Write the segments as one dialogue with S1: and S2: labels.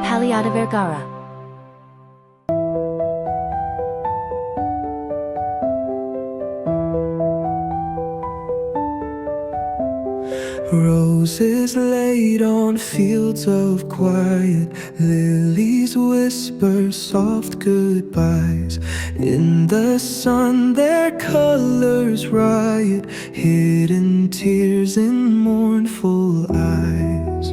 S1: Pallada-VERGARA.
S2: Roses laid on fields of quiet, lilies whisper soft goodbyes. In the sun their colors riot, hidden tears in mournful eyes.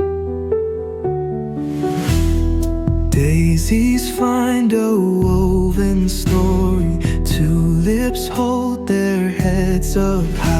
S2: Daisies find a woven story, tulips hold their heads up high.